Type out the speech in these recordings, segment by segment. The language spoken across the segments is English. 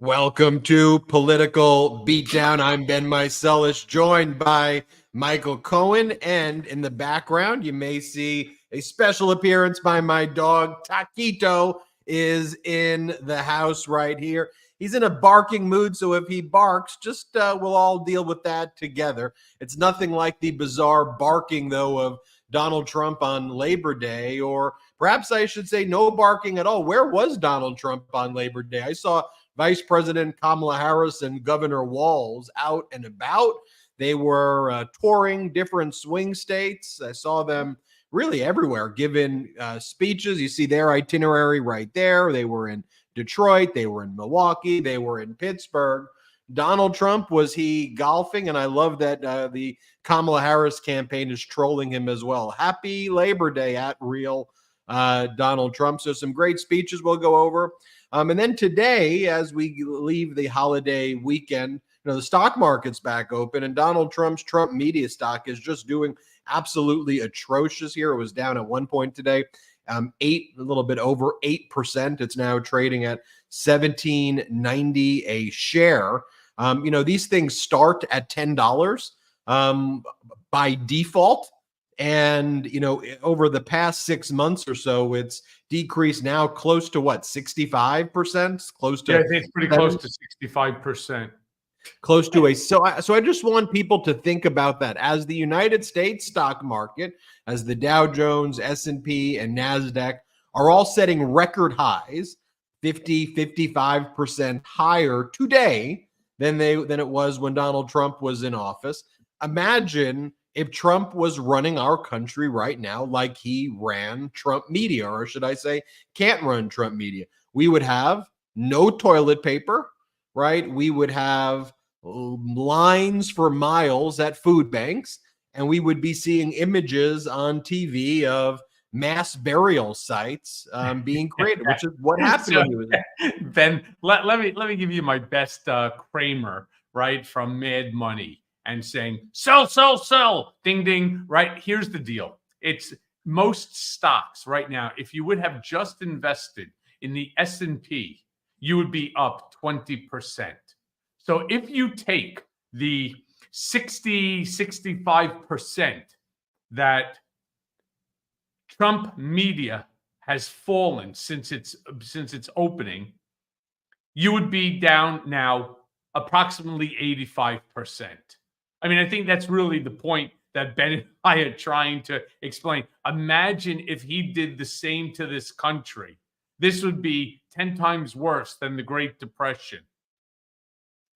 Welcome to Political Beatdown. I'm Ben Meiselas, joined by Michael Cohen. And in the background, you may see a special appearance by my dog. Taquito is in the house right here. He's in a barking mood, so if he barks, we'll all deal with that together. It's nothing like the bizarre barking, though, of Donald Trump on Labor Day, or perhaps I should say no barking at all. Where was Donald Trump on Labor Day? I saw Vice President Kamala Harris and Governor Walz out and about. They were touring different swing states. I saw them really everywhere giving speeches. You see their itinerary right there. They were in Detroit. They were in Milwaukee. They were in Pittsburgh. Donald Trump, was he golfing? And I love that the Kamala Harris campaign is trolling him as well. Happy Labor Day at real Donald Trump. So some great speeches we'll go over. And then today, as we leave the holiday weekend, the stock market's back open, and Donald Trump's Trump media stock is just doing absolutely atrocious here. It was down at one point today, a little bit over 8%. It's now trading at $17.90 a share. These things start at $10 by default. And, over the past 6 months or so, it's decreased now close to 65%? Close to, I think it's pretty close to 65%. Close to so I just want people to think about that. As the United States stock market, as the Dow Jones, S&P, and NASDAQ are all setting record highs, 55% higher today than it was when Donald Trump was in office. Imagine if Trump was running our country right now like he ran Trump media, or should I say can't run Trump media. We would have no toilet paper, right? We would have lines for miles at food banks, and we would be seeing images on TV of mass burial sites being created, which is what happened when he was Ben, let me give you my best Kramer, right, from Mad Money. And saying, sell, sell, sell, ding, ding, right? Here's the deal. It's most stocks right now. If you would have just invested in the S&P, you would be up 20%. So if you take the 65% that Trump media has fallen since its opening, you would be down now approximately 85%. I mean, I think that's really the point that Ben and I are trying to explain. Imagine if he did the same to this country. This would be 10 times worse than the Great Depression.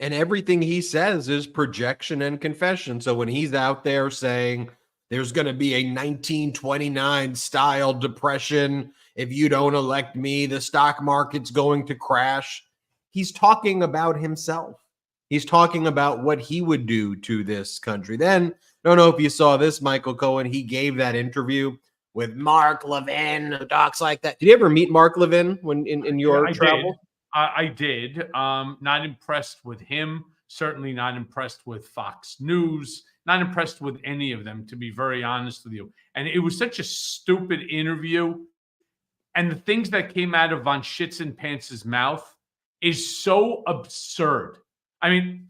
And everything he says is projection and confession. So when he's out there saying there's going to be a 1929 style depression, if you don't elect me, the stock market's going to crash, he's talking about himself. He's talking about what he would do to this country. Then, I don't know if you saw this, Michael Cohen, he gave that interview with Mark Levin, who talks like that. Did you ever meet Mark Levin when in your travel? I did. Not impressed with him. Certainly not impressed with Fox News. Not impressed with any of them, to be very honest with you. And it was such a stupid interview. And the things that came out of Von Schitzenpants's mouth is so absurd. I mean,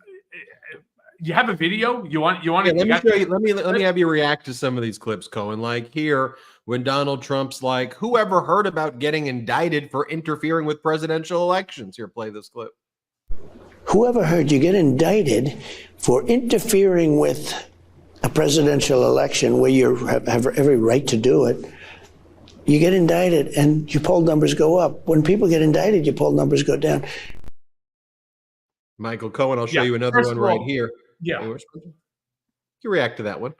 you have a video? You want let me show you. Let me have you react to some of these clips, Cohen. Like here, when Donald Trump's like, "Whoever heard about getting indicted for interfering with presidential elections?" Here, play this clip. Whoever heard you get indicted for interfering with a presidential election where you have every right to do it? You get indicted and your poll numbers go up. When people get indicted, your poll numbers go down. Michael Cohen, I'll show you another one right here. Yeah. You react to that one.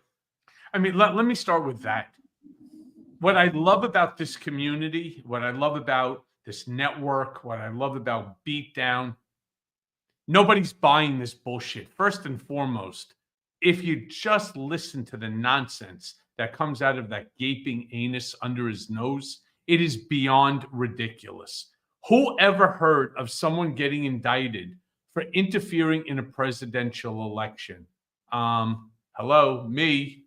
I mean, let me start with that. What I love about this community, what I love about this network, what I love about Beatdown, nobody's buying this bullshit. First and foremost, if you just listen to the nonsense that comes out of that gaping anus under his nose, it is beyond ridiculous. Who ever heard of someone getting indicted for interfering in a presidential election? Hello, me,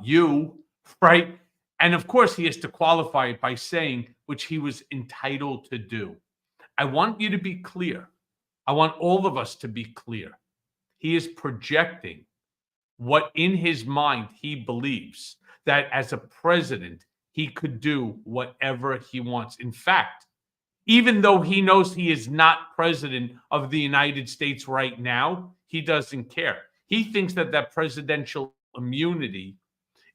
you, right? And of course, he has to qualify it by saying, which he was entitled to do. I want you to be clear. I want all of us to be clear. He is projecting what in his mind he believes, that as a president, he could do whatever he wants. In fact, even though he knows he is not president of the United States right now, he doesn't care. He thinks that that presidential immunity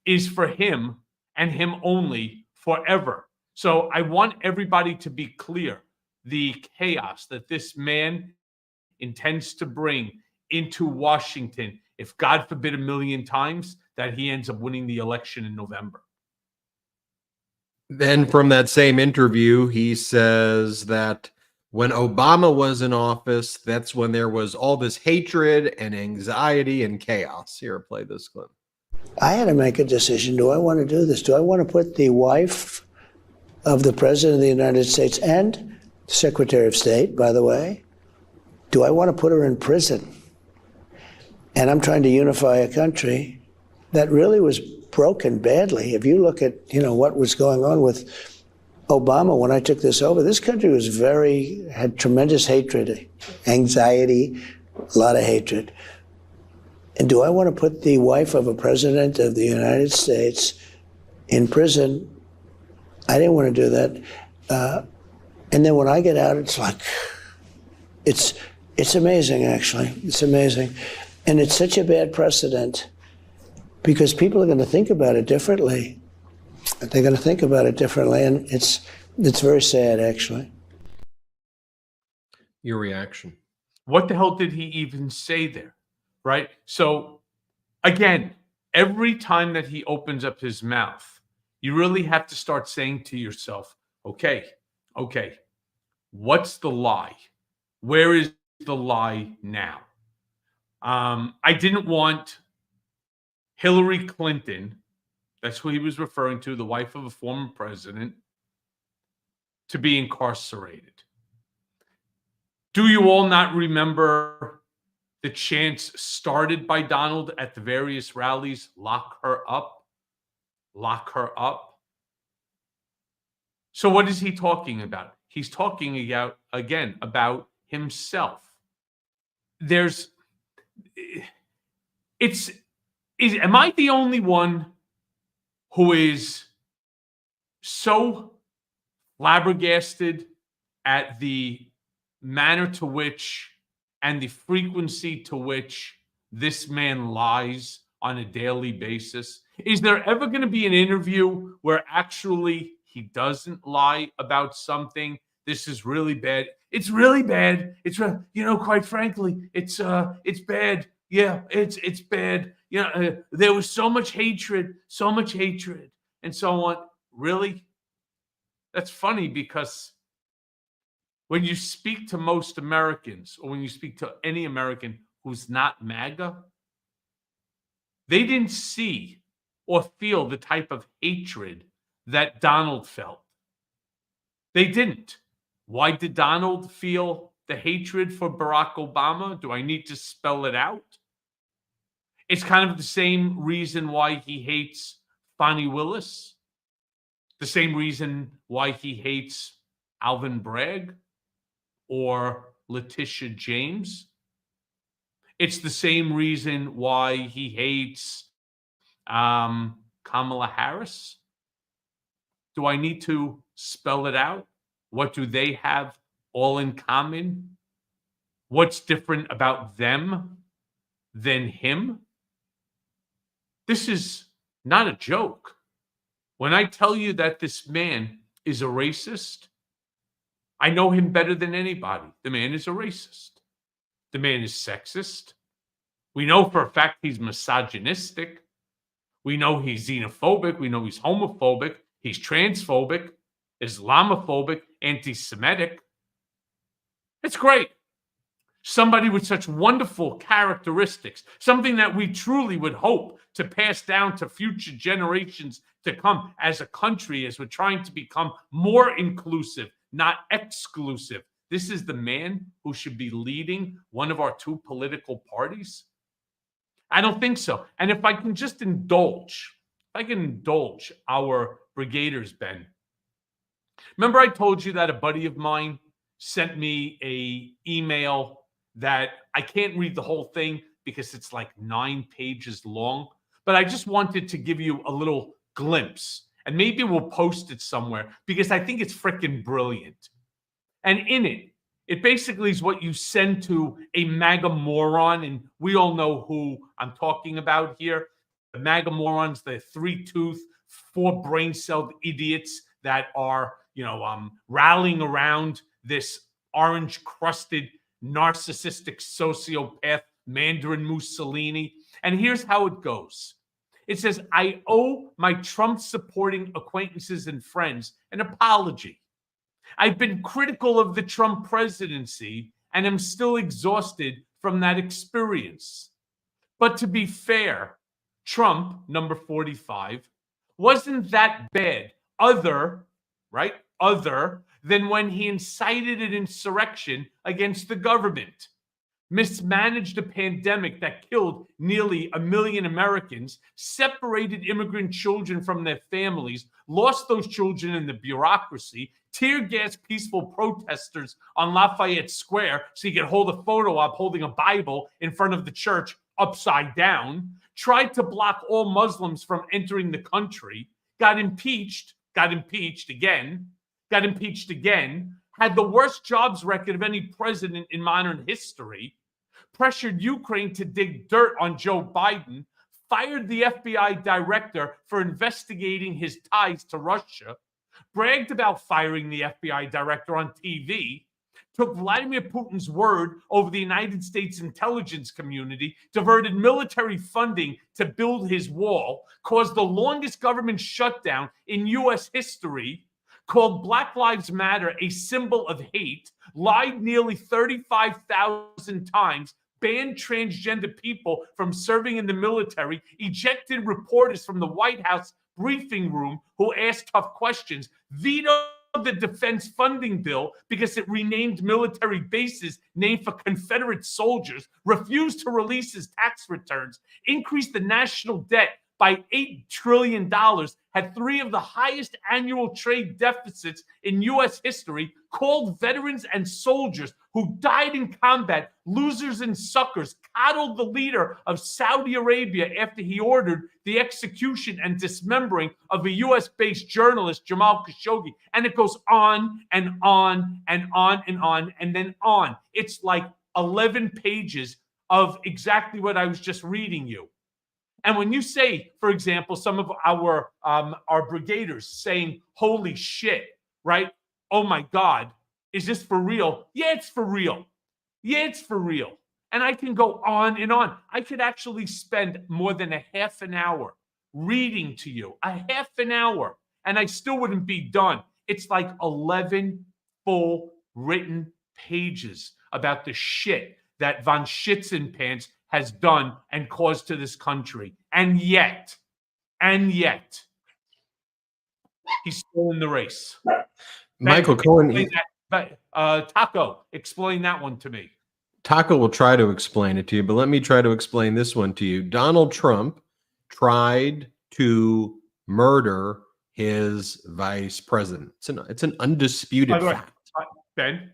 is for him and him only forever. So I want everybody to be clear. The chaos that this man intends to bring into Washington, if God forbid a million times, that he ends up winning the election in November. Then from that same interview, he says that when Obama was in office, that's when there was all this hatred and anxiety and chaos. Here, play this clip. I had to make a decision. Do I want to do this? Do I want to put the wife of the President of the United States and Secretary of State, by the way, do I want to put her in prison? And I'm trying to unify a country that really was broken badly. If you look at, what was going on with Obama when I took this over, this country was had tremendous hatred, anxiety, a lot of hatred. And do I want to put the wife of a president of the United States in prison? I didn't want to do that. And then when I get out, it's like, it's amazing, actually. It's amazing. And it's such a bad precedent because people are going to think about it differently. They're going to think about it differently. And it's very sad, actually. Your reaction? What the hell did he even say there? Right? So again, every time that he opens up his mouth, you really have to start saying to yourself, okay, what's the lie? Where is the lie now? I didn't want Hillary Clinton, that's who he was referring to, the wife of a former president, to be incarcerated. Do you all not remember the chants started by Donald at the various rallies? Lock her up. Lock her up. So what is he talking about? He's talking about himself. Am I the only one who is so flabbergasted at the manner to which and the frequency to which this man lies on a daily basis? Is there ever going to be an interview where actually he doesn't lie about something? This is really bad. It's really bad. It's quite frankly, it's bad. Yeah, it's bad. There was so much hatred, and so on. Really? That's funny because when you speak to most Americans, or when you speak to any American who's not MAGA, they didn't see or feel the type of hatred that Donald felt. They didn't. Why did Donald feel the hatred for Barack Obama? Do I need to spell it out? It's kind of the same reason why he hates Fani Willis, the same reason why he hates Alvin Bragg or Letitia James. It's the same reason why he hates Kamala Harris. Do I need to spell it out? What do they have all in common? What's different about them than him? This is not a joke. When I tell you that this man is a racist, I know him better than anybody. The man is a racist. The man is sexist. We know for a fact he's misogynistic. We know he's xenophobic. We know he's homophobic. He's transphobic, Islamophobic, anti-Semitic. It's great. Somebody with such wonderful characteristics, something that we truly would hope to pass down to future generations to come as a country, as we're trying to become more inclusive, not exclusive. This is the man who should be leading one of our two political parties? I don't think so. And if I can just indulge our brigaders, Ben. Remember I told you that a buddy of mine sent me a email that I can't read the whole thing because it's like 9 pages long, but I just wanted to give you a little glimpse, and maybe we'll post it somewhere because I think it's freaking brilliant. And in it, it basically is what you send to a MAGA moron, and we all know who I'm talking about here. The MAGA morons, the 3-tooth, 4 brain-celled idiots that are, rallying around this orange-crusted, narcissistic sociopath, Mandarin Mussolini. And here's how it goes. It says, I owe my Trump-supporting acquaintances and friends an apology. I've been critical of the Trump presidency and am still exhausted from that experience. But to be fair, Trump, number 45, wasn't that bad other than when he incited an insurrection against the government, mismanaged a pandemic that killed nearly 1 million Americans, separated immigrant children from their families, lost those children in the bureaucracy, tear-gassed peaceful protesters on Lafayette Square so you could hold a photo up holding a Bible in front of the church upside down, tried to block all Muslims from entering the country, got impeached again, had the worst jobs record of any president in modern history, pressured Ukraine to dig dirt on Joe Biden, fired the FBI director for investigating his ties to Russia, bragged about firing the FBI director on TV, took Vladimir Putin's word over the United States intelligence community, diverted military funding to build his wall, caused the longest government shutdown in U.S. history, called Black Lives Matter a symbol of hate, lied nearly 35,000 times, banned transgender people from serving in the military, ejected reporters from the White House briefing room who asked tough questions, vetoed the defense funding bill because it renamed military bases named for Confederate soldiers, refused to release his tax returns, increased the national debt by $8 trillion, had 3 of the highest annual trade deficits in U.S. history, called veterans and soldiers who died in combat losers and suckers, coddled the leader of Saudi Arabia after he ordered the execution and dismembering of a U.S.-based journalist, Jamal Khashoggi. And it goes on and on and on and on and then on. It's like 11 pages of exactly what I was just reading you. And when you say, for example, some of our brigaders saying, holy shit, right? Oh my God, is this for real? Yeah, it's for real. Yeah, it's for real. And I can go on and on. I could actually spend more than a half an hour reading to you, a half an hour, and I still wouldn't be done. It's like 11 full written pages about the shit that von Schitzenpants has done and caused to this country. And yet, he's still in the race. Michael Cohen. Taco, explain that one to me. Taco will try to explain it to you, but let me try to explain this one to you. Donald Trump tried to murder his vice president. It's an undisputed fact. Ben,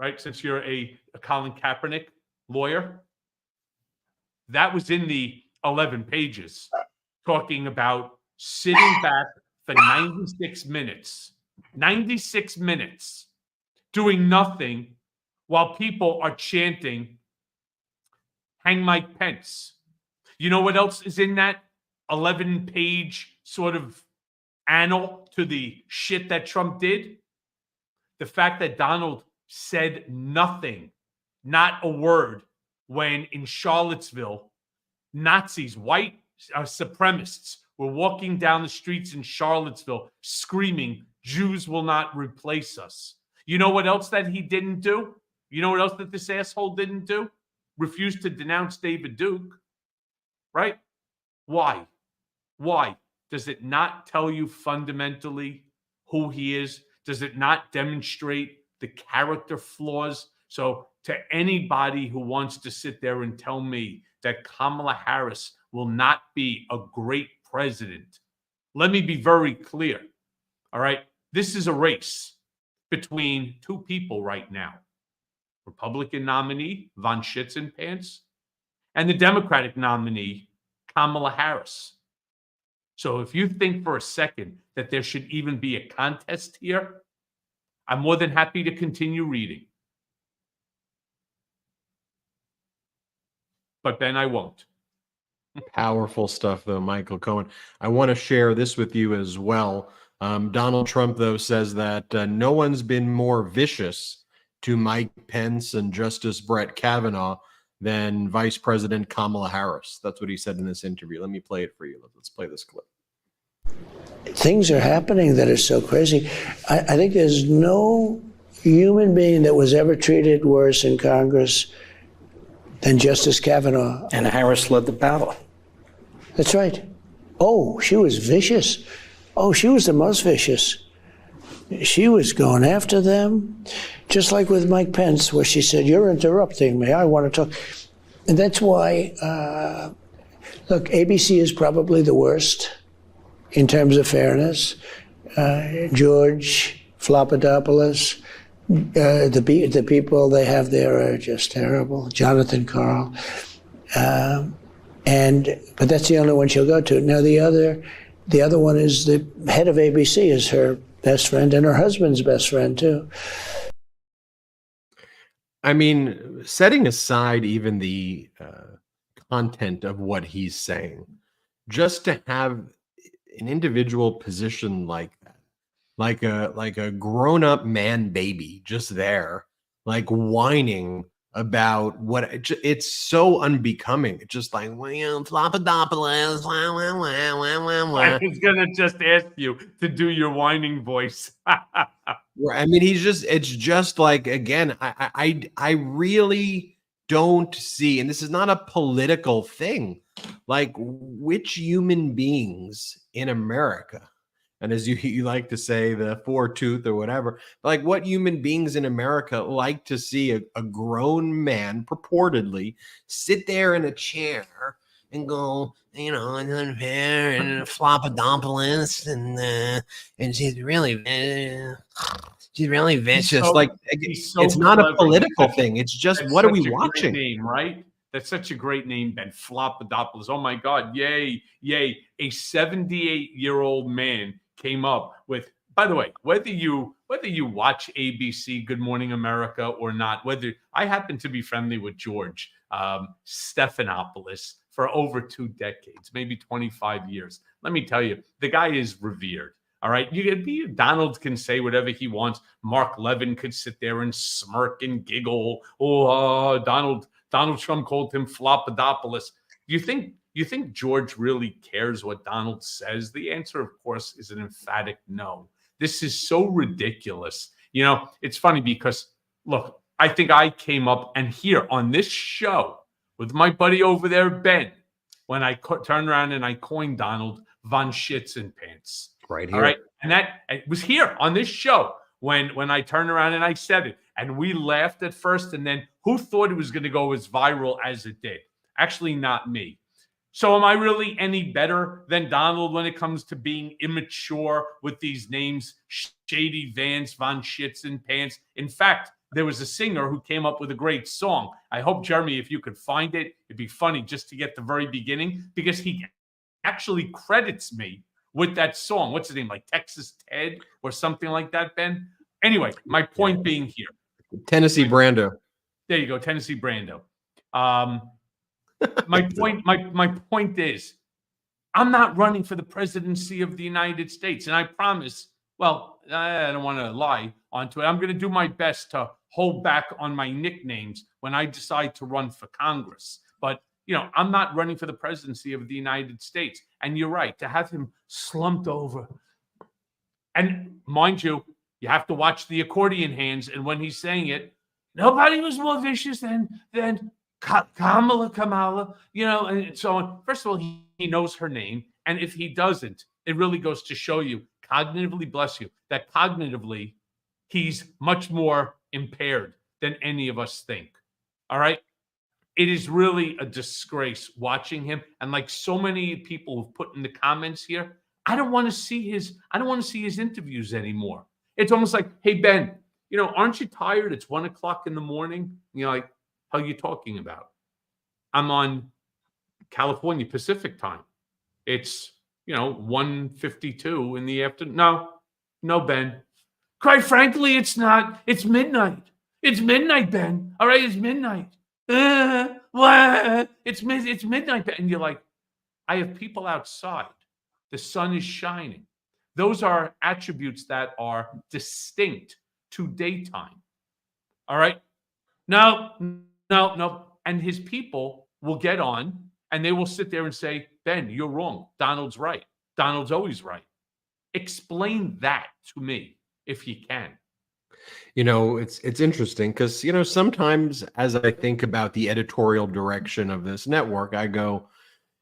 right, since you're a Colin Kaepernick lawyer, that was in the 11 pages talking about sitting back for 96 minutes, doing nothing while people are chanting, hang Mike Pence. You know what else is in that 11-page sort of annal to the shit that Trump did? The fact that Donald said nothing, not a word, when in Charlottesville, Nazis, white supremacists were walking down the streets in Charlottesville screaming, Jews will not replace us. You know what else that he didn't do? You know what else that this asshole didn't do? Refused to denounce David Duke, right? Why? Why? Does it not tell you fundamentally who he is? Does it not demonstrate the character flaws? So to anybody who wants to sit there and tell me that Kamala Harris will not be a great president, let me be very clear. All right. This is a race. between two people right now. Republican nominee, Von Schitzenpants, and the Democratic nominee, Kamala Harris. So if you think for a second that there should even be a contest here, I'm more than happy to continue reading. But Ben, I won't. Powerful stuff, though, Michael Cohen. I want to share this with you as well. Donald Trump, though, says that no one's been more vicious to Mike Pence and Justice Brett Kavanaugh than Vice President Kamala Harris. That's what he said in this interview. Let me play it for you. Let's play this clip. Things are happening that are so crazy. I think there's no human being that was ever treated worse in Congress than Justice Kavanaugh. And Harris led the battle. That's right. Oh, she was vicious. Oh, she was the most vicious. She was going after them, just like with Mike Pence, where she said, "You're interrupting me. I want to talk." And that's why, look, ABC is probably the worst in terms of fairness. George Flopadopoulos, the people they have there are just terrible. Jonathan Karl. But that's the only one she'll go to. Now, the other one is the head of ABC is her best friend and her husband's best friend, too. I mean, setting aside even the content of what he's saying, just to have an individual position like that, like a grown-up man baby just there, like whining about what it's so unbecoming. It's just like, well, Flopadopoulos. I was gonna just ask you to do your whining voice. I mean, it's just like, again, I really don't see, and this is not a political thing, like which human beings in America, and as you like to say, the four-tooth or whatever, like what human beings in America like to see a grown man purportedly sit there in a chair and go, you know, it's unfair and Flopadopoulos and she's really vicious. So, like so it's not clever. a political thing. It's just, what are we watching? Name, right? That's such a great name, Ben. Flopadopoulos. Oh my God. Yay. Yay. A 78-year-old man came up with, by the way, whether you watch ABC, Good Morning America or not, whether I happen to be friendly with George Stephanopoulos for over 2 decades, maybe 25 years. Let me tell you, the guy is revered. All right. Donald can say whatever he wants. Mark Levin could sit there and smirk and giggle. Oh, Donald Trump called him Flopadopoulos. You think George really cares what Donald says? The answer, of course, is an emphatic no. This is so ridiculous. You know, it's funny because, look, I think I came up and here on this show with my buddy over there, Ben, when I turned around and I coined Donald Von Schitzenpants. Right here. All right. And that it was here on this show when I turned around and I said it. And we laughed at first. And then who thought it was going to go as viral as it did? Actually, not me. So am I really any better than Donald when it comes to being immature with these names? Shady Vance, Von Schitzenpants. In fact, there was a singer who came up with a great song. I hope, Jeremy, if you could find it, it'd be funny just to get the very beginning, because he actually credits me with that song. What's his name? Like Texas Ted or something like that, Ben? Anyway, my point being here. Tennessee Brando. There you go, Tennessee Brando. My point is, I'm not running for the presidency of the United States. And I promise, well, I don't want to lie onto it. I'm going to do my best to hold back on my nicknames when I decide to run for Congress. But, you know, I'm not running for the presidency of the United States. And you're right, to have him slumped over. And mind you, you have to watch the accordion hands. And when he's saying it, nobody was more vicious than Kamala, you know, and so on. First of all, he knows her name. And if he doesn't, it really goes to show you, cognitively, bless you, that cognitively, he's much more impaired than any of us think. All right. It is really a disgrace watching him. And like so many people who've put in the comments here, I don't want to see his interviews anymore. It's almost like, hey, Ben, aren't you tired? It's 1 o'clock in the morning. You're like, how are you talking about? I'm on California Pacific time. It's, 1:52 in the afternoon. No, Ben. Quite frankly, it's not. It's midnight. It's midnight, Ben. All right, it's midnight. What? It's midnight, Ben. And you're like, I have people outside. The sun is shining. Those are attributes that are distinct to daytime. All right? No. And his people will get on and they will sit there and say, Ben, you're wrong. Donald's right. Donald's always right. Explain that to me if you can. It's interesting because, sometimes as I think about the editorial direction of this network, I go,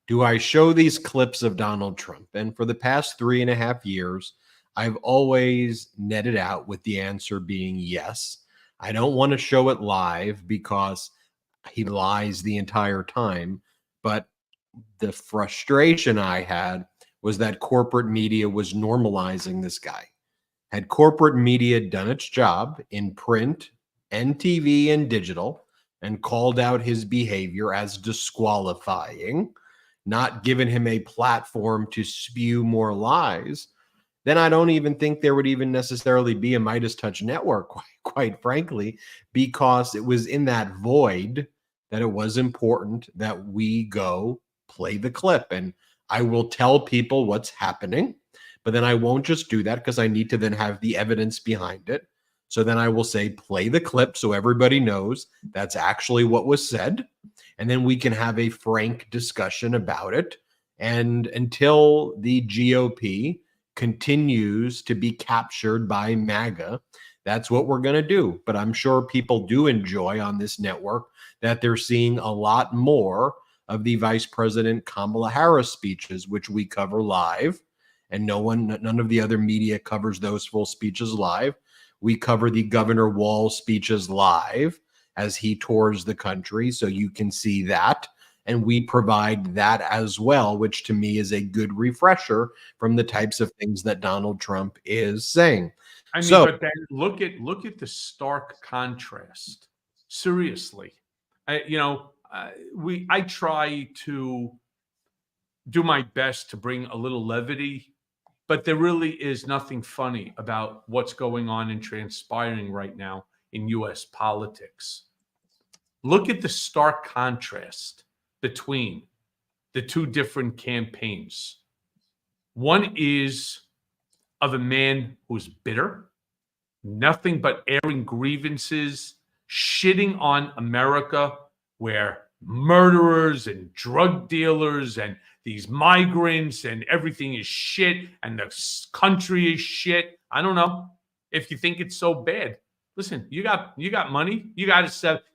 do I show these clips of Donald Trump? And for the past 3.5 years, I've always netted out with the answer being yes. I don't want to show it live because he lies the entire time. But the frustration I had was that corporate media was normalizing this guy. Had corporate media done its job in print and TV and digital and called out his behavior as disqualifying, not given him a platform to spew more lies, then I don't even think there would even necessarily be a Midas Touch network, quite frankly, because it was in that void that it was important that we go play the clip. And I will tell people what's happening, but then I won't just do that because I need to then have the evidence behind it. So then I will say, play the clip so everybody knows that's actually what was said. And then we can have a frank discussion about it. And until the GOP continues to be captured by MAGA, that's what we're going to do. But I'm sure people do enjoy on this network that they're seeing a lot more of the Vice President Kamala Harris speeches, which we cover live. And none of the other media covers those full speeches live. We cover the Governor Walz speeches live as he tours the country, so you can see that. And we provide that as well, which to me is a good refresher from the types of things that Donald Trump is saying. But then look at the stark contrast. Seriously, I try to do my best to bring a little levity, but there really is nothing funny about what's going on and transpiring right now in U.S. politics. Look at the stark contrast between the two different campaigns. One is of a man who's bitter, nothing but airing grievances, shitting on America, where murderers and drug dealers and these migrants and everything is shit and the country is shit. I don't know if you think it's so bad. Listen, you got money. You got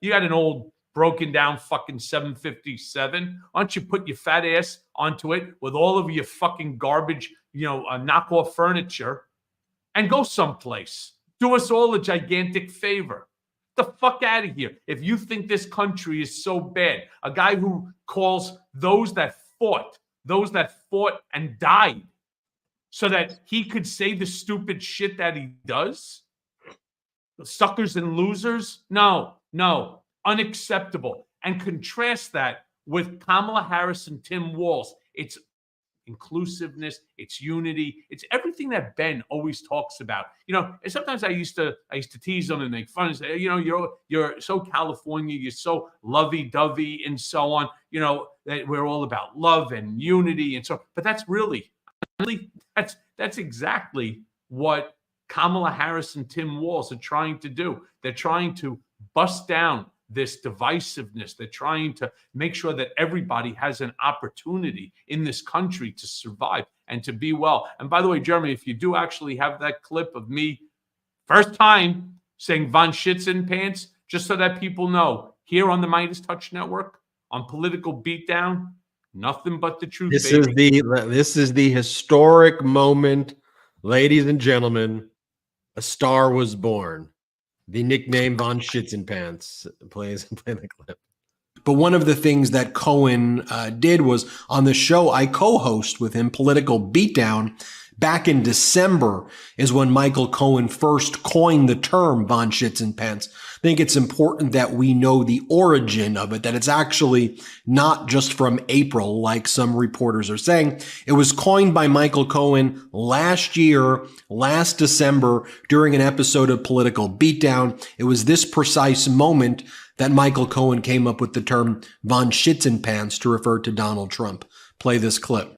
an old broken down fucking 757. Why don't you put your fat ass onto it with all of your fucking garbage, knockoff furniture, and go someplace. Do us all a gigantic favor. The fuck out of here. If you think this country is so bad, a guy who calls those that fought and died so that he could say the stupid shit that he does, the suckers and losers, no, unacceptable. And contrast that with Kamala Harris and Tim Walz. It's inclusiveness, it's unity, it's everything that Ben always talks about. And sometimes I used to tease him and make fun and say, you're so California, you're so lovey-dovey and so on, that we're all about love and unity and so, but that's that's exactly what Kamala Harris and Tim Walz are trying to do. They're trying to bust down this divisiveness. They're trying to make sure that everybody has an opportunity in this country to survive and to be well. And by the way, Jeremy, if you do actually have that clip of me first time saying Von Shits in Pants, just so that people know, here on the Midas Touch Network, on Political Beatdown, nothing but the truth. This is the historic moment, ladies and gentlemen. A star was born. The nickname Von Schitzenpants play the clip. But one of the things that Cohen did was on the show I co-host with him, Political Beatdown, Back in December is when Michael Cohen first coined the term von Schitzenpants. I think it's important that we know the origin of it, that it's actually not just from April, like some reporters are saying. It was coined by Michael Cohen last year, last December, during an episode of Political Beatdown. It was this precise moment that Michael Cohen came up with the term von Schitzenpants to refer to Donald Trump. Play this clip.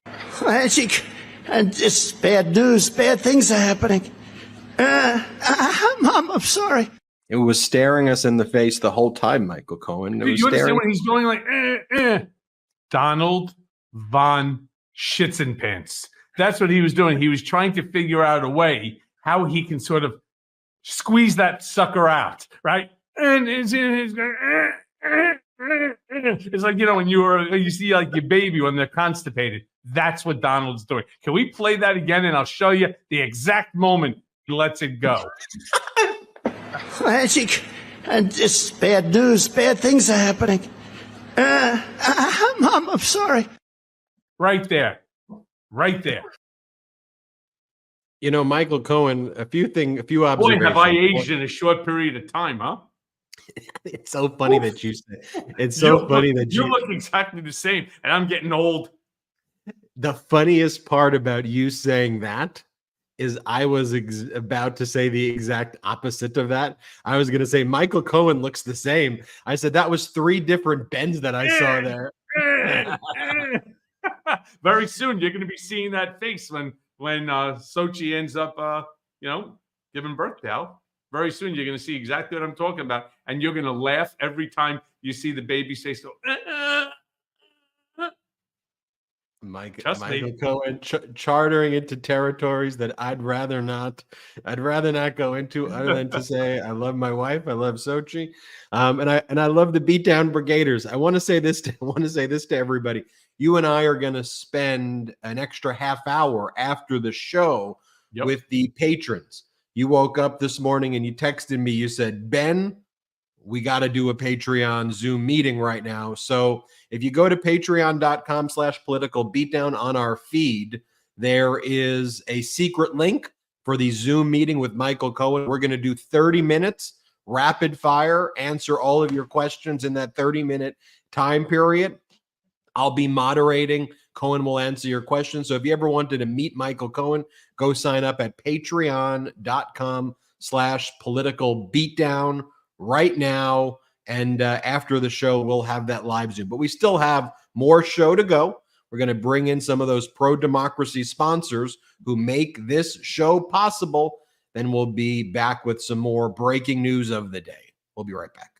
And it's bad news. Bad things are happening. I'm sorry. It was staring us in the face the whole time, Michael Cohen. It was you staring. understand when he's going like, Donald von Schitzenpants. That's what he was doing. He was trying to figure out a way how he can sort of squeeze that sucker out, right? And it's like, when you see like your baby when they're constipated. That's what Donald's doing. Can we play that again? And I'll show you the exact moment he lets it go. And it's bad news. Bad things are happening. I'm sorry. Right there. Right there. Michael Cohen, a few observations. Boy, have I aged in a short period of time, huh? It's so funny that you say. It's so funny that you look exactly the same, and I'm getting old. The funniest part about you saying that is I was about to say the exact opposite of that. I was going to say Michael Cohen looks the same. I said that was 3 different Bens that I saw there. Very soon you're going to be seeing that face when Sochi ends up, giving birth to Al. Very soon you're going to see exactly what I'm talking about, and you're going to laugh every time you see the baby say so. Michael Cohen chartering into territories that I'd rather not go into, other than to say I love my wife, I love Sochi, and I love the Beatdown Brigaders. I want to say this to everybody. You and I are going to spend an extra half hour after the show with the patrons. You woke up this morning and you texted me. You said, Ben, we got to do a Patreon Zoom meeting right now. So if you go to patreon.com/political beatdown on our feed, there is a secret link for the Zoom meeting with Michael Cohen. We're going to do 30 minutes, rapid fire, answer all of your questions in that 30-minute time period. I'll be moderating. Cohen will answer your questions. So if you ever wanted to meet Michael Cohen, go sign up at patreon.com/political beatdown right now. And after the show, we'll have that live Zoom. But we still have more show to go. We're going to bring in some of those pro-democracy sponsors who make this show possible. Then we'll be back with some more breaking news of the day. We'll be right back.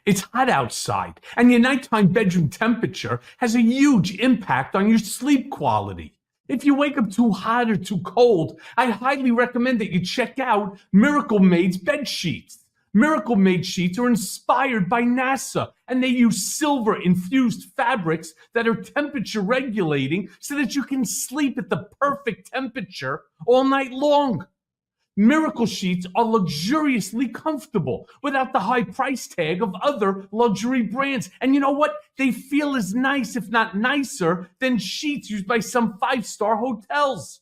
It's hot outside, and your nighttime bedroom temperature has a huge impact on your sleep quality. If you wake up too hot or too cold, I highly recommend that you check out Miracle Made's bed sheets. Miracle Made sheets are inspired by NASA, and they use silver-infused fabrics that are temperature regulating so that you can sleep at the perfect temperature all night long. Miracle sheets are luxuriously comfortable without the high price tag of other luxury brands. And you know what? They feel as nice, if not nicer, than sheets used by some 5-star hotels.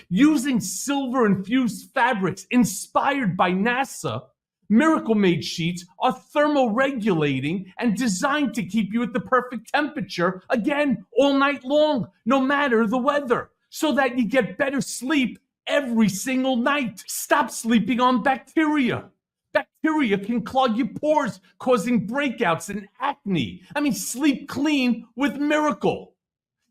Using silver-infused fabrics inspired by NASA, Miracle Made sheets are thermoregulating and designed to keep you at the perfect temperature, again, all night long, no matter the weather, so that you get better sleep every single night. Stop sleeping on bacteria. Bacteria can clog your pores, causing breakouts and acne. Sleep clean with Miracle.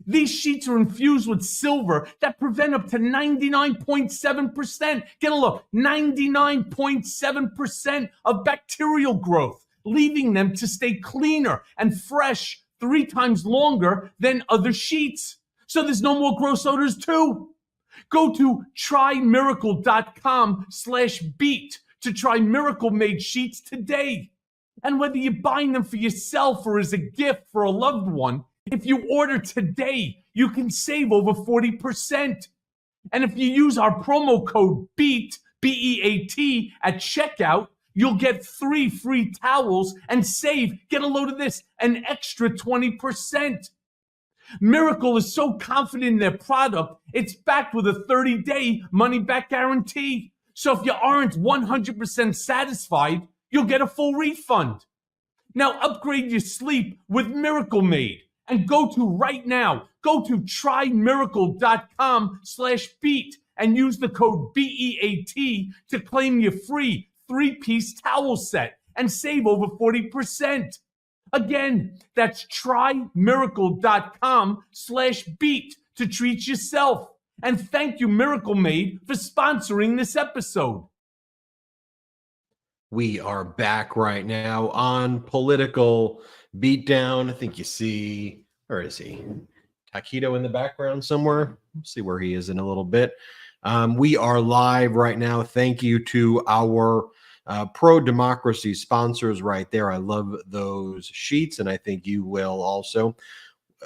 These sheets are infused with silver that prevent up to 99.7%, get a look, 99.7% of bacterial growth, leaving them to stay cleaner and fresh 3 times longer than other sheets. So there's no more gross odors too. Go to trymiracle.com/beat to try Miracle Made sheets today. And whether you're buying them for yourself or as a gift for a loved one, if you order today, you can save over 40%. And if you use our promo code BEAT, B-E-A-T, at checkout, you'll get 3 free towels and save, get a load of this, an extra 20%. Miracle is so confident in their product, it's backed with a 30-day money-back guarantee. So if you aren't 100% satisfied, you'll get a full refund. Now upgrade your sleep with Miracle Made and go to trymiracle.com/beat and use the code BEAT to claim your free 3-piece towel set and save over 40%. Again, that's trymiracle.com/beat to treat yourself. And thank you, Miracle Made, for sponsoring this episode. We are back right now on Political Beatdown. I think you see, where is he? Taquito in the background somewhere. We'll see where he is in a little bit. We are live right now. Thank you to our pro-democracy sponsors right there. I love those sheets, and I think you will also.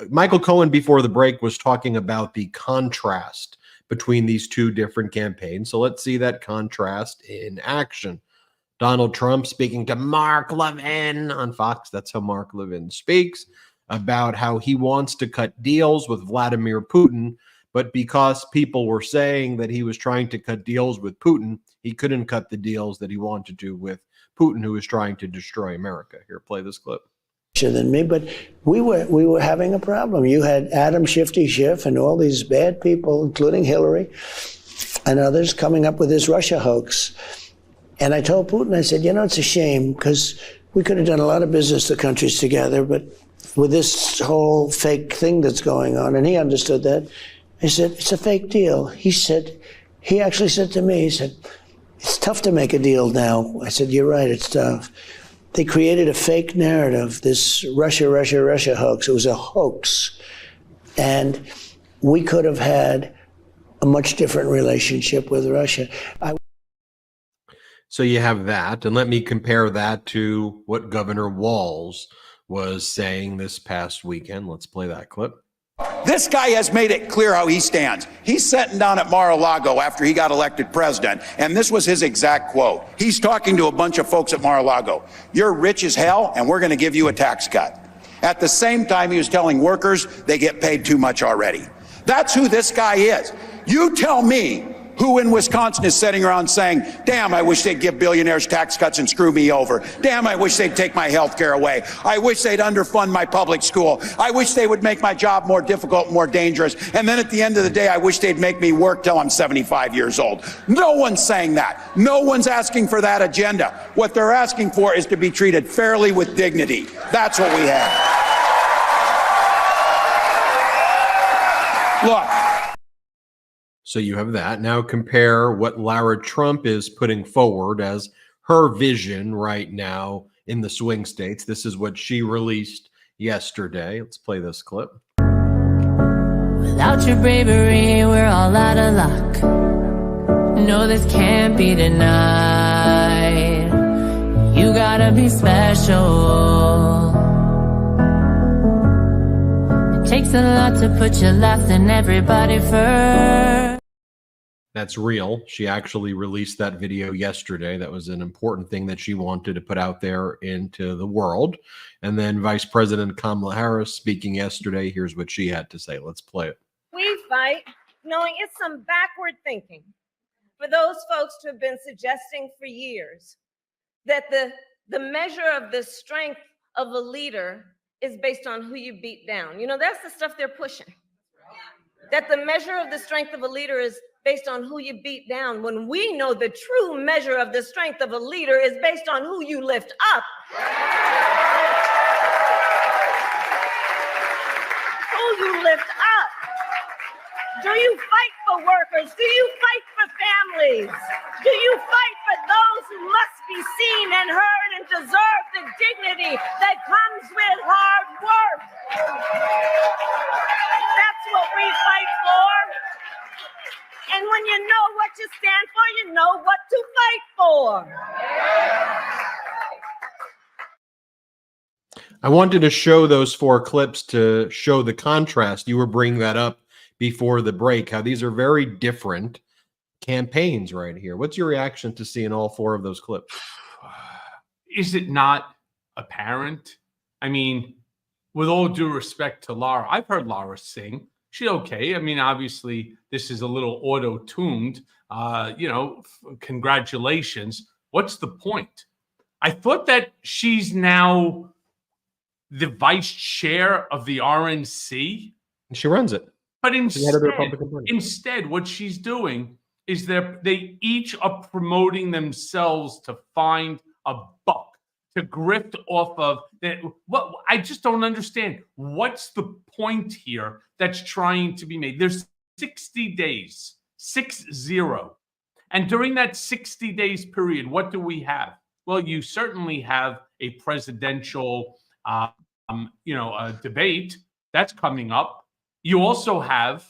Michael Cohen, before the break, was talking about the contrast between these two different campaigns. So let's see that contrast in action. Donald Trump speaking to Mark Levin on Fox. That's how Mark Levin speaks, about how he wants to cut deals with Vladimir Putin. But because people were saying that he was trying to cut deals with Putin, he couldn't cut the deals that he wanted to with Putin, who was trying to destroy America. Here, play this clip. Than me, but we were having a problem. You had Adam Shifty Schiff and all these bad people, including Hillary and others, coming up with this Russia hoax. And I told Putin, I said, it's a shame because we could have done a lot of business, the countries together, but with this whole fake thing that's going on, and he understood that. I said, it's a fake deal. He actually said to me, he said, it's tough to make a deal now. I said, you're right, it's tough. They created a fake narrative, this Russia hoax. It was a hoax. And we could have had a much different relationship with Russia. So you have that, and let me compare that to what Governor Walz was saying this past weekend. Let's play that clip. This guy has made it clear how he stands. He's sitting down at Mar-a-Lago after he got elected president, and this was his exact quote. He's talking to a bunch of folks at Mar-a-Lago. You're rich as hell, and we're going to give you a tax cut. At the same time, he was telling workers they get paid too much already. That's who this guy is. You tell me who in Wisconsin is sitting around saying, damn, I wish they'd give billionaires tax cuts and screw me over. Damn, I wish they'd take my health care away. I wish they'd underfund my public school. I wish they would make my job more difficult, more dangerous. And then at the end of the day, I wish they'd make me work till I'm 75 years old. No one's saying that. No one's asking for that agenda. What they're asking for is to be treated fairly with dignity. That's what we have. Look. So you have that. Now compare what Lara Trump is putting forward as her vision right now in the swing states. This is what she released yesterday. Let's play this clip. Without your bravery, we're all out of luck. No, this can't be denied. You gotta be special. It takes a lot to put you last and everybody first. That's real. She actually released that video yesterday. That was an important thing that she wanted to put out there into the world. And then Vice President Kamala Harris speaking yesterday. Here's what she had to say. Let's play it. We fight knowing it's some backward thinking for those folks who have been suggesting for years that the measure of the strength of a leader is based on who you beat down. That's the stuff they're pushing. That the measure of the strength of a leader is based on who you beat down, when we know the true measure of the strength of a leader is based on who you lift up. Who you lift up. Do you fight for workers? Do you fight for families? Do you fight for those who must be seen and heard and deserve the dignity that comes with hard work? That's what we fight for. And when you know what you stand for, you know what to fight for. I wanted to show those 4 clips to show the contrast. You were bringing that up before the break, how these are very different campaigns right here. What's your reaction to seeing all 4 of those clips? Is it not apparent? I mean, with all due respect to Lara, I've heard Lara sing. She's okay. I mean, obviously, this is a little auto-tuned. Congratulations. What's the point? I thought that she's now the vice chair of the RNC. She runs it. But Party. instead, what she's doing is they each are promoting themselves to find a buck, to grift off of that. What I just don't understand. What's the point here that's trying to be made? There's 60 days, 60. And during that 60 days period, what do we have? Well, you certainly have a presidential, debate that's coming up. You also have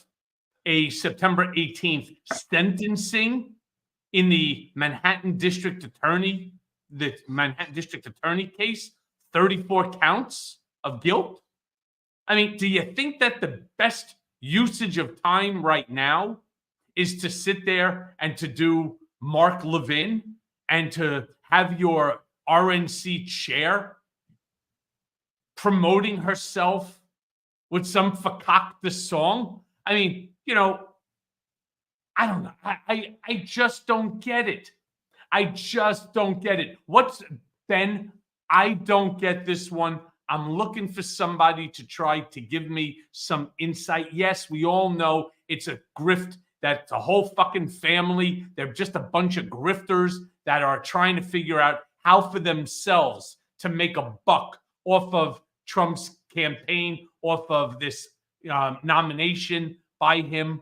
a September 18th sentencing in the Manhattan District Attorney case, 34 counts of guilt. I mean, do you think that the best usage of time right now is to sit there and to do Mark Levin and to have your RNC chair promoting herself with some fakakta song? I mean, I don't know. I just don't get it. I just don't get it. Ben, I don't get this one. I'm looking for somebody to try to give me some insight. Yes, we all know it's a grift, that the whole fucking family, they're just a bunch of grifters that are trying to figure out how for themselves to make a buck off of Trump's campaign, off of this nomination by him.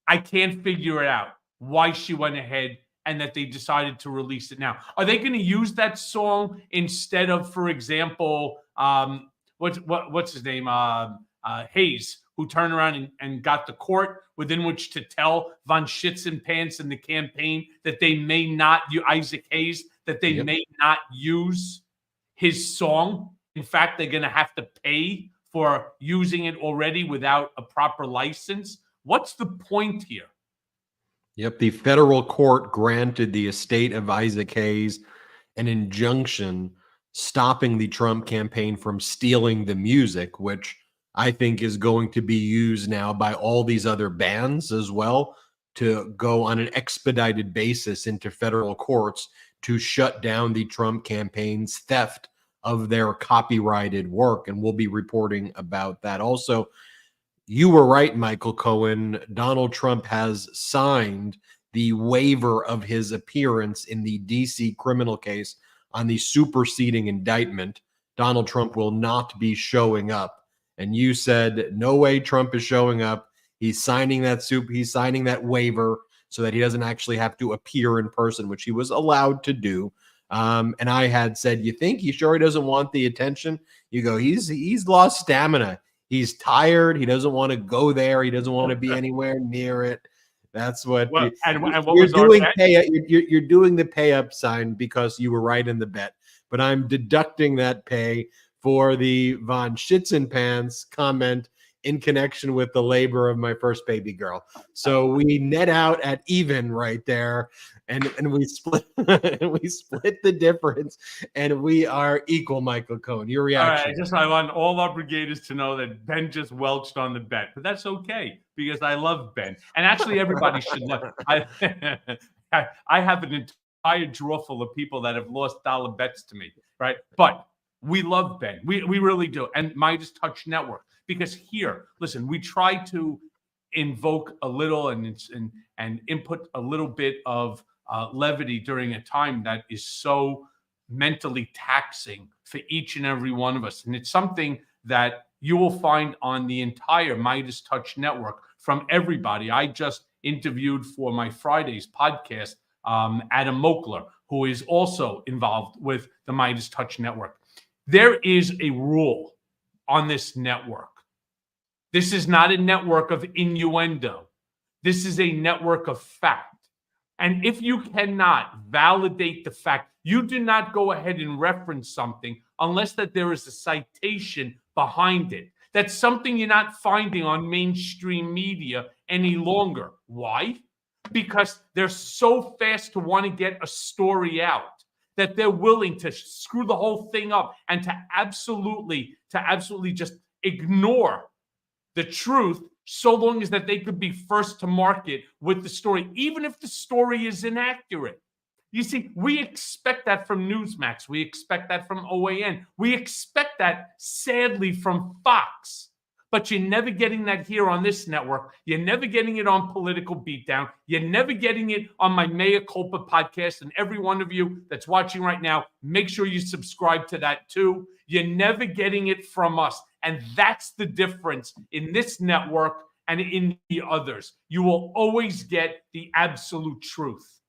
I can't figure it out why she went ahead and that they decided to release it now. Are they going to use that song instead of, for example, what's his name? Hayes, who turned around and got the court within which to tell Von Schitzenpants and the campaign that they may not use Isaac Hayes, that they may not use his song. In fact, they're going to have to pay for using it already without a proper license. What's the point here? Yep, the federal court granted the estate of Isaac Hayes an injunction stopping the Trump campaign from stealing the music, which I think is going to be used now by all these other bands as well to go on an expedited basis into federal courts to shut down the Trump campaign's theft of their copyrighted work. And we'll be reporting about that. Also, you were right, Michael Cohen. Donald Trump has signed the waiver of his appearance in the DC criminal case on the superseding indictment. Donald Trump will not be showing up. And you said, no way Trump is showing up. He's signing that waiver so that he doesn't actually have to appear in person, which he was allowed to do. And I had said, you think he sure he doesn't want the attention? You go, he's lost stamina. He's tired. He doesn't want to go there. He doesn't want to be anywhere near it. That's what what you're doing. You're doing the pay up sign because you were right in the bet. But I'm deducting that pay for the Von Schitzenpants comment in connection with the labor of my first baby girl. So we net out at even right there, and we split we split the difference, and we are equal. Michael Cohen, your reaction? All right, I want all our brigaders to know that Ben just welched on the bet, but that's okay because I love Ben, and actually everybody should love. I have an entire drawer full of people that have lost dollar bets to me, right? But we love Ben, we really do, and Midas Touch Network. Because here, listen, we try to invoke a little and input a little bit of levity during a time that is so mentally taxing for each and every one of us. And it's something that you will find on the entire Midas Touch Network from everybody. I just interviewed for my Fridays podcast Adam Mokler, who is also involved with the Midas Touch Network. There is a rule on this network. This is not a network of innuendo. This is a network of fact. And if you cannot validate the fact, you do not go ahead and reference something unless that there is a citation behind it. That's something you're not finding on mainstream media any longer. Why? Because they're so fast to want to get a story out that they're willing to screw the whole thing up and to absolutely just ignore the truth, so long as that they could be first to market with the story, even if the story is inaccurate. You see, we expect that from Newsmax. We expect that from OAN. We expect that, sadly, from Fox. But you're never getting that here on this network. You're never getting it on Political Beatdown. You're never getting it on my Mea Culpa podcast. And every one of you that's watching right now, make sure you subscribe to that too. You're never getting it from us. And that's the difference in this network and in the others. You will always get the absolute truth.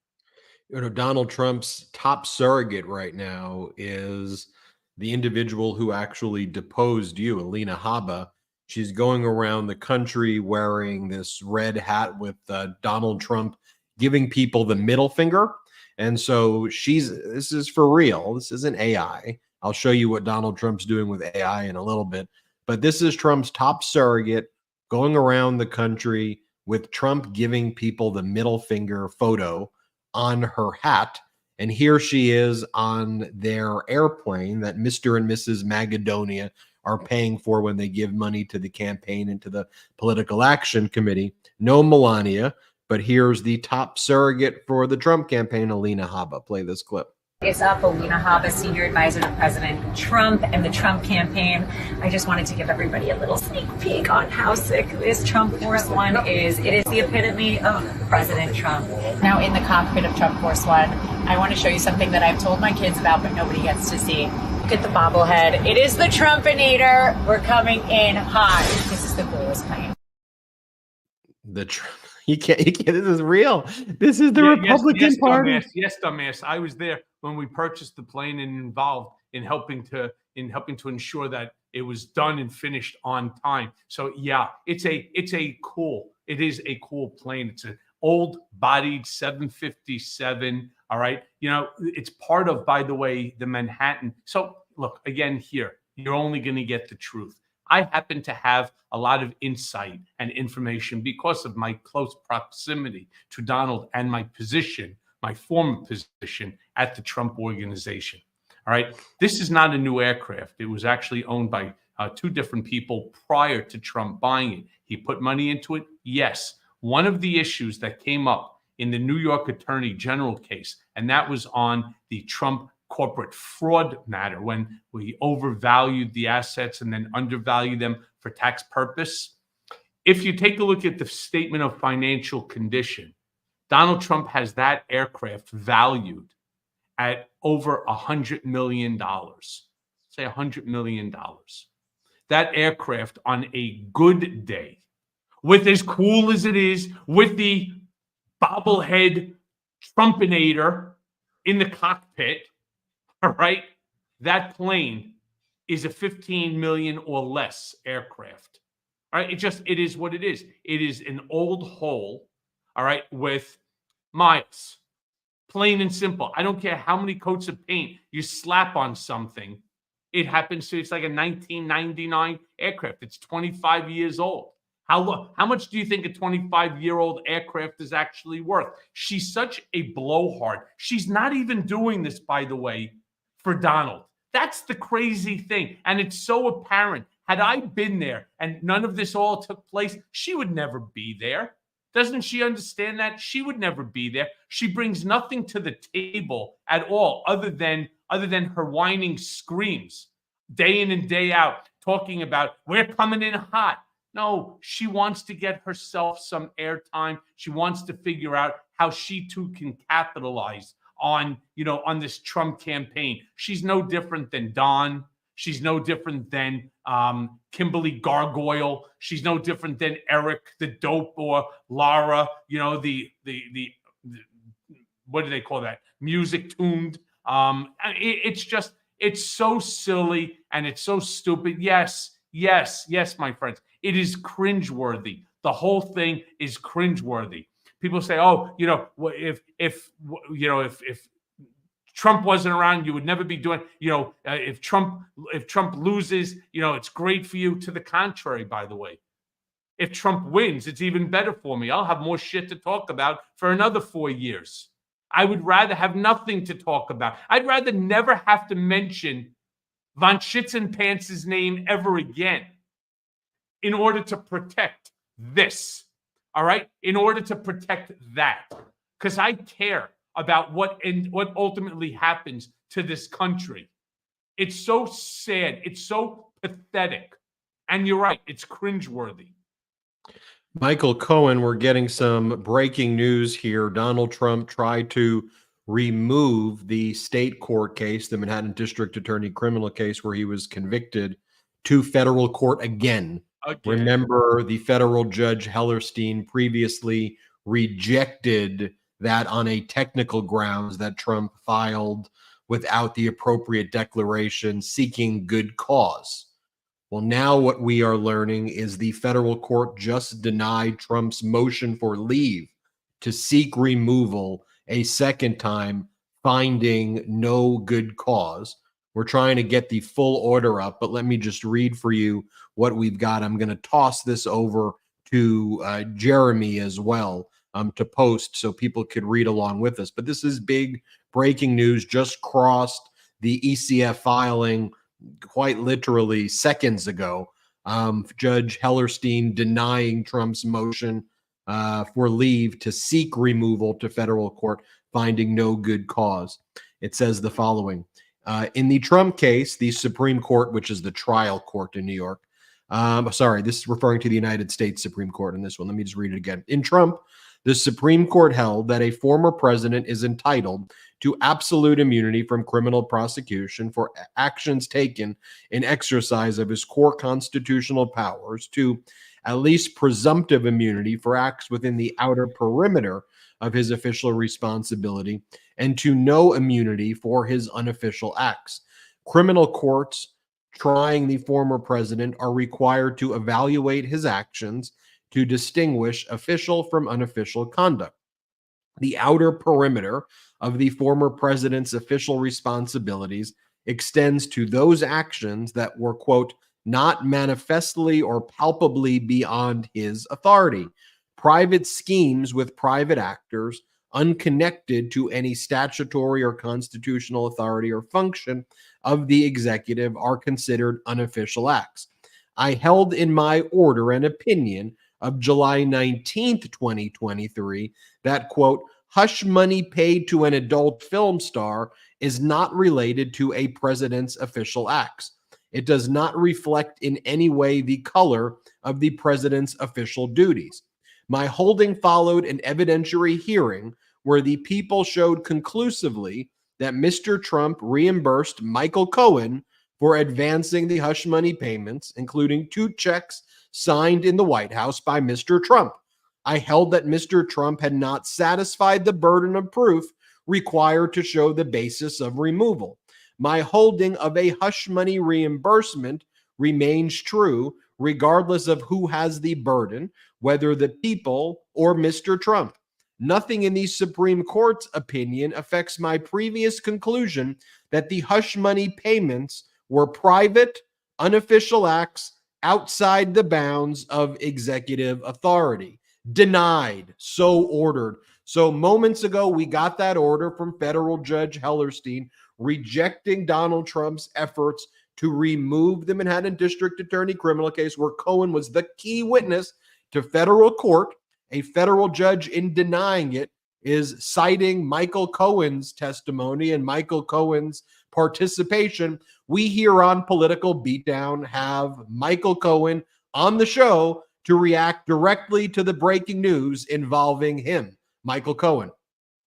You know, Donald Trump's top surrogate right now is the individual who actually deposed you, Alina Habba. She's going around the country wearing this red hat with Donald Trump giving people the middle finger. And so this is for real. This isn't AI. I'll show you what Donald Trump's doing with AI in a little bit. But this is Trump's top surrogate going around the country with Trump giving people the middle finger photo on her hat. And here she is on their airplane that Mr. and Mrs. Magadonia are paying for when they give money to the campaign and to the Political Action Committee. No Melania, but here's the top surrogate for the Trump campaign, Alina Habba. Play this clip. Is up, Alina Habba, senior advisor to President Trump and the Trump campaign. I just wanted to give everybody a little sneak peek on how sick this Trump Force One is. It is the epitome of President Trump. Now in the cockpit of Trump Force One, I want to show you something that I've told my kids about, but nobody gets to see. Look at the bobblehead. It is the Trumpinator. We're coming in hot. This is the coolest plane. You can't, this is real. This is the Republican Party. Dumbass. Yes, dumbass. I was there when we purchased the plane and involved in helping to ensure that it was done and finished on time. So yeah, it is a cool plane. It's an old bodied 757. All right. You know, it's part of, by the way, the Manhattan. So look, again, here, you're only going to get the truth. I happen to have a lot of insight and information because of my close proximity to Donald and my position, my former position at the Trump organization. All right. This is not a new aircraft. It was actually owned by two different people prior to Trump buying it. He put money into it. Yes. One of the issues that came up in the New York Attorney General case, and that was on the Trump corporate fraud matter, when we overvalued the assets and then undervalued them for tax purpose. If you take a look at the statement of financial condition, Donald Trump has that aircraft valued at over $100 million. Say $100 million. That aircraft on a good day, with as cool as it is, with the bobblehead Trumpinator in the cockpit, all right, that plane is a 15 million or less aircraft. All right, it is what it is. It is an old hole, all right, with miles. Plain and simple. I don't care how many coats of paint you slap on something. It's like a 1999 aircraft. It's 25 years old. How much do you think a 25-year-old aircraft is actually worth? She's such a blowhard. She's not even doing this, by the way, for Donald. That's the crazy thing. And it's so apparent. Had I been there and none of this all took place, she would never be there. Doesn't she understand that? She would never be there. She brings nothing to the table at all other than her whining screams day in and day out, talking about we're coming in hot. No, she wants to get herself some airtime. She wants to figure out how she too can capitalize on this Trump campaign. She's no different than Don. She's no different than Kimberly Gargoyle. She's no different than Eric the Dope or Lara, the what do they call that? Music tuned. It's so silly and it's so stupid. Yes, my friends. It is cringeworthy. The whole thing is cringeworthy. People say, "Oh, if Trump wasn't around, you would never be doing. If Trump loses, it's great for you." To the contrary, by the way, if Trump wins, it's even better for me. I'll have more shit to talk about for another 4 years. I would rather have nothing to talk about. I'd rather never have to mention Von Schitzenpants's name ever again in order to protect this. All right? In order to protect that. Because I care about what ultimately happens to this country. It's so sad. It's so pathetic. And you're right. It's cringeworthy. Michael Cohen, we're getting some breaking news here. Donald Trump tried to remove the state court case, the Manhattan District Attorney criminal case where he was convicted, to federal court again. Remember, the federal judge Hellerstein previously rejected that on a technical grounds that Trump filed without the appropriate declaration seeking good cause. Well, now what we are learning is the federal court just denied Trump's motion for leave to seek removal a second time, finding no good cause. We're trying to get the full order up, but let me just read for you what we've got. I'm going to toss this over to Jeremy as well to post so people could read along with us. But this is big breaking news, just crossed the ECF filing quite literally seconds ago. Judge Hellerstein denying Trump's motion for leave to seek removal to federal court, finding no good cause. It says the following. In the Trump case, the Supreme Court, which is the trial court in New York, sorry, this is referring to the United States Supreme Court in this one. Let me just read it again. In Trump, the Supreme Court held that a former president is entitled to absolute immunity from criminal prosecution for actions taken in exercise of his core constitutional powers, to at least presumptive immunity for acts within the outer perimeter of his official responsibility, and to no immunity for his unofficial acts. Criminal courts trying the former president are required to evaluate his actions to distinguish official from unofficial conduct. The outer perimeter of the former president's official responsibilities extends to those actions that were, quote, not manifestly or palpably beyond his authority. Private schemes with private actors, unconnected to any statutory or constitutional authority or function of the executive, are considered unofficial acts. I held in my order an opinion of July 19th, 2023, that, quote, hush money paid to an adult film star is not related to a president's official acts. It does not reflect in any way the color of the president's official duties. My holding followed an evidentiary hearing where the people showed conclusively that Mr. Trump reimbursed Michael Cohen for advancing the hush money payments, including 2 checks signed in the White House by Mr. Trump. I held that Mr. Trump had not satisfied the burden of proof required to show the basis of removal. My holding of a hush money reimbursement remains true, regardless of who has the burden, whether the people or Mr. Trump. Nothing in the Supreme Court's opinion affects my previous conclusion that the hush money payments were private, unofficial acts outside the bounds of executive authority. Denied, so ordered. So moments ago, we got that order from federal Judge Hellerstein rejecting Donald Trump's efforts to remove the Manhattan District Attorney criminal case where Cohen was the key witness to federal court. A federal judge, in denying it, is citing Michael Cohen's testimony and Michael Cohen's participation. We here on Political Beatdown have Michael Cohen on the show to react directly to the breaking news involving him. Michael Cohen.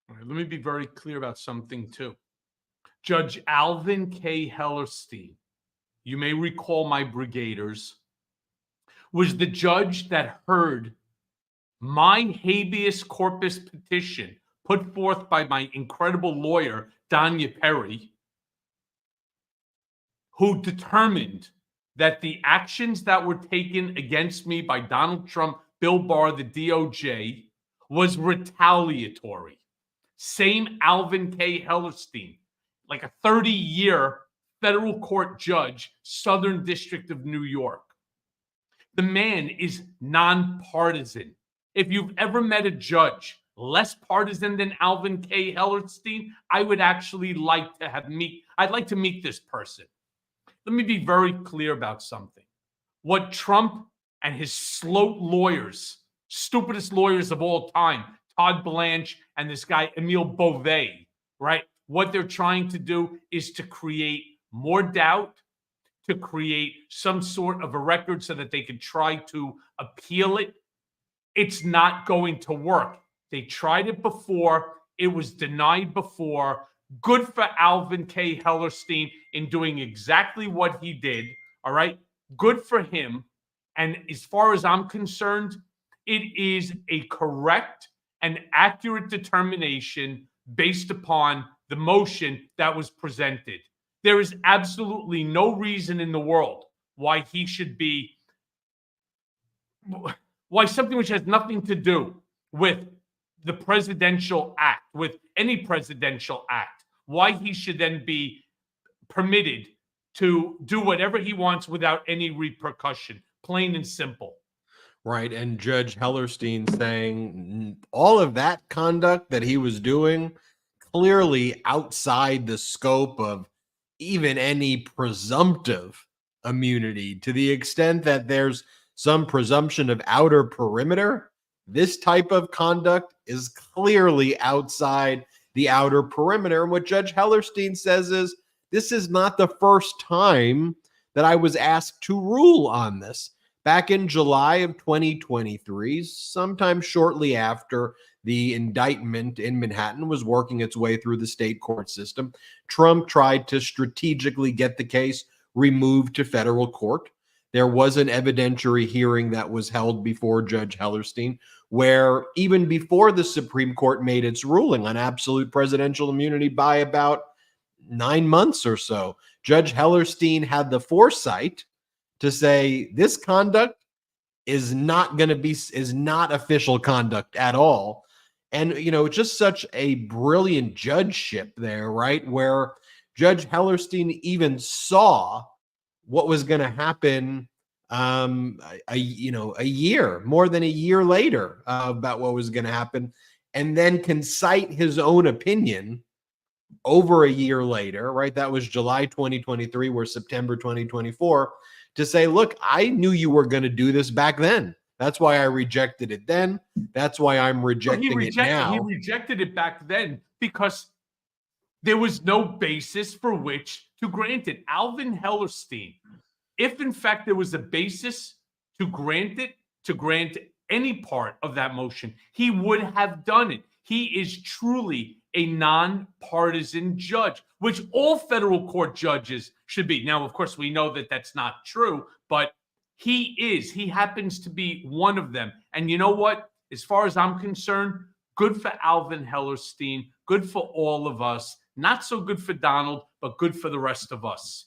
All right, let me be very clear about something too. Judge Alvin K. Hellerstein, you may recall my brigaders, was the judge that heard my habeas corpus petition put forth by my incredible lawyer, Danya Perry, who determined that the actions that were taken against me by Donald Trump, Bill Barr, the DOJ, was retaliatory. Same Alvin K. Hellerstein, like a 30-year federal court judge, Southern District of New York. The man is nonpartisan. If you've ever met a judge less partisan than Alvin K. Hellerstein, I would actually like to I'd like to meet this person. Let me be very clear about something. What Trump and his slow lawyers, stupidest lawyers of all time, Todd Blanche and this guy, Emile Beauvais, right? What they're trying to do is to create more doubt, to create some sort of a record so that they can try to appeal it. It's not going to work. They tried it before. It was denied before. Good for Alvin K. Hellerstein in doing exactly what he did. All right. Good for him. And as far as I'm concerned, it is a correct and accurate determination based upon the motion that was presented. There is absolutely no reason in the world why he should be, why something which has nothing to do with the presidential act, with any presidential act, why he should then be permitted to do whatever he wants without any repercussion, plain and simple. Right. And Judge Hellerstein saying all of that conduct that he was doing clearly outside the scope of even any presumptive immunity, to the extent that there's some presumption of outer perimeter. This type of conduct is clearly outside the outer perimeter. And what Judge Hellerstein says is, this is not the first time that I was asked to rule on this. Back in July of 2023, sometime shortly after the indictment in Manhattan was working its way through the state court system, Trump tried to strategically get the case removed to federal court. There was an evidentiary hearing that was held before Judge Hellerstein, where even before the Supreme Court made its ruling on absolute presidential immunity by about 9 months or so, Judge Hellerstein had the foresight to say this conduct is not official conduct at all. And, just such a brilliant judgeship there, right? Where Judge Hellerstein even saw what was going to happen more than a year later about what was going to happen, and then can cite his own opinion over a year later, right? That was July 2023, we're September 2024, to say, look, I knew you were going to do this back then. That's why I rejected it then. That's why I'm rejecting it now. He rejected it back then because there was no basis for which to grant it. Alvin Hellerstein, if in fact there was a basis to grant it, to grant any part of that motion, he would have done it. He is truly a nonpartisan judge, which all federal court judges should be. Now, of course, we know that that's not true, but he happens to be one of them. And you know what? As far as I'm concerned, good for Alvin Hellerstein, good for all of us. Not so good for Donald, but good for the rest of us.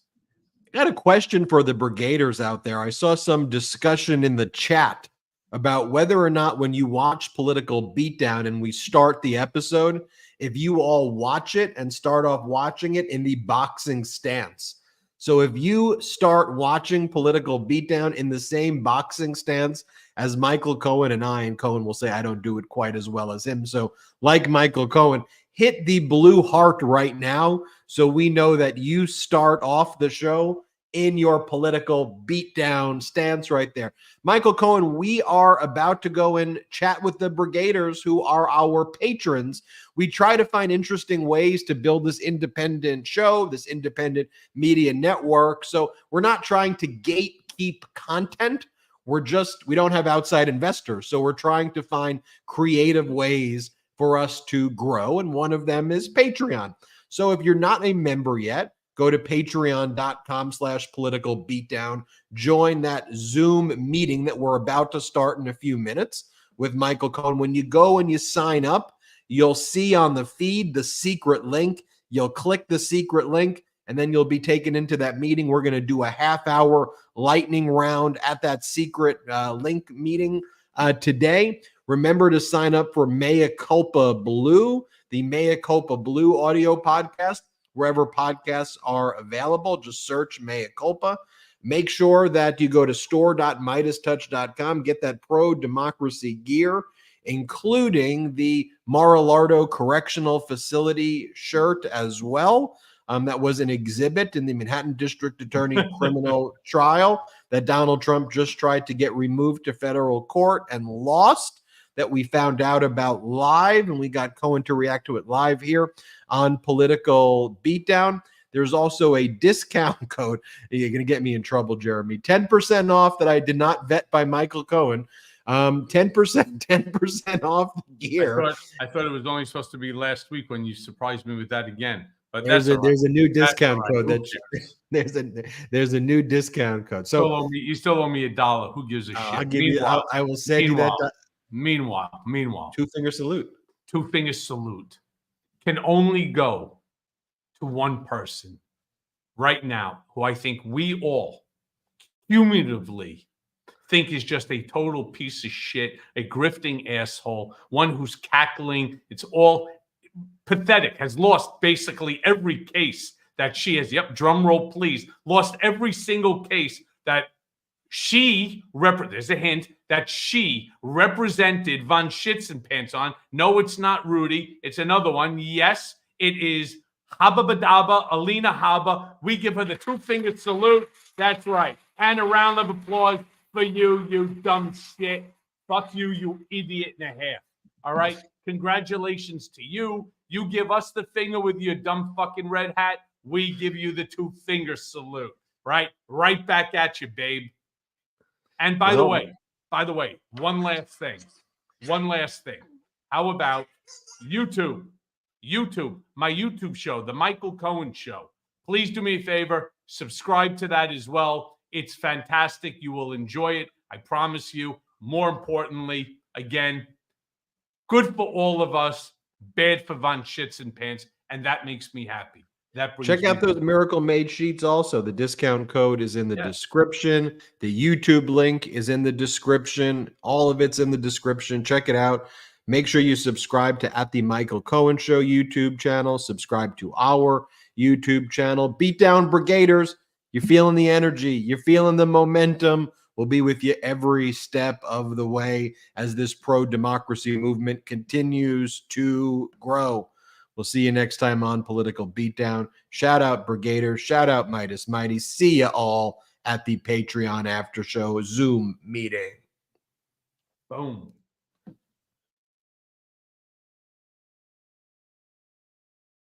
I got a question for the brigaders out there. I saw some discussion in the chat about whether or not when you watch Political Beatdown and we start the episode, if you all watch it and start off watching it in the boxing stance. So if you start watching Political Beatdown in the same boxing stance as Michael Cohen and I, and Cohen will say I don't do it quite as well as him. So like Michael Cohen, hit the blue heart right now so we know that you start off the show in your Political Beatdown stance right there. Michael Cohen, we are about to go and chat with the brigaders who are our patrons. We try to find interesting ways to build this independent show, this independent media network. So we're not trying to gatekeep content. We don't have outside investors. So we're trying to find creative ways for us to grow. And one of them is Patreon. So if you're not a member yet, go to patreon.com/political beatdown. Join that Zoom meeting that we're about to start in a few minutes with Michael Cohen. When you go and you sign up, you'll see on the feed the secret link. You'll click the secret link, and then you'll be taken into that meeting. We're going to do a half-hour lightning round at that secret link meeting today. Remember to sign up for Mea Culpa Blue, the Mea Culpa Blue audio podcast. Wherever podcasts are available, just search Mea Culpa. Make sure that you go to store.midastouch.com, get that pro-democracy gear. including the Mar-a-Lago Correctional Facility shirt as well. That was an exhibit in the Manhattan District Attorney criminal trial that Donald Trump just tried to get removed to federal court and lost, that we found out about live, and we got Cohen to react to it live here on Political Beatdown. There's also a discount code. You're going to get me in trouble, Jeremy. 10% off that I did not vet by Michael Cohen. 10% off the gear. I thought it was only supposed to be last week when you surprised me with that again. But there's a new discount code that there's a new discount code. So you still owe me $1. Who gives a shit? I'll give you. I will send you that. Meanwhile, two-finger salute. Two-finger salute can only go to one person right now, who I think we all cumulatively think is just a total piece of shit, a grifting asshole, one who's cackling. It's all pathetic, has lost basically every case that she has. Yep, drum roll, please. Lost every single case that she there's a hint that she represented Von Schitzenpants on. No, it's not Rudy. It's another one. Yes, it is Hababadaba, Alina Haba. We give her the two-finger salute. That's right. And a round of applause for you, you dumb shit. Fuck you, you idiot and a half. All right? Congratulations to you. You give us the finger with your dumb fucking red hat. We give you the two-finger salute. Right? Right back at you, babe. And by the way, one last thing. How about YouTube? My YouTube show, The Michael Cohen Show. Please do me a favor, subscribe to that as well. It's fantastic. You will enjoy it. I promise you. More importantly, again, good for all of us, bad for Von Schitzenpants, and that makes me happy. Check out those Miracle Made sheets also. The discount code is in the description. The YouTube link is in the description. All of it's in the description. Check it out. Make sure you subscribe to @The Michael Cohen Show YouTube channel. Subscribe to our YouTube channel. Beatdown Brigaders. You're feeling the energy. You're feeling the momentum. We'll be with you every step of the way as this pro-democracy movement continues to grow. We'll see you next time on Political Beatdown. Shout out Brigader. Shout out Midas Mighty. See you all at the Patreon after show Zoom meeting. Boom.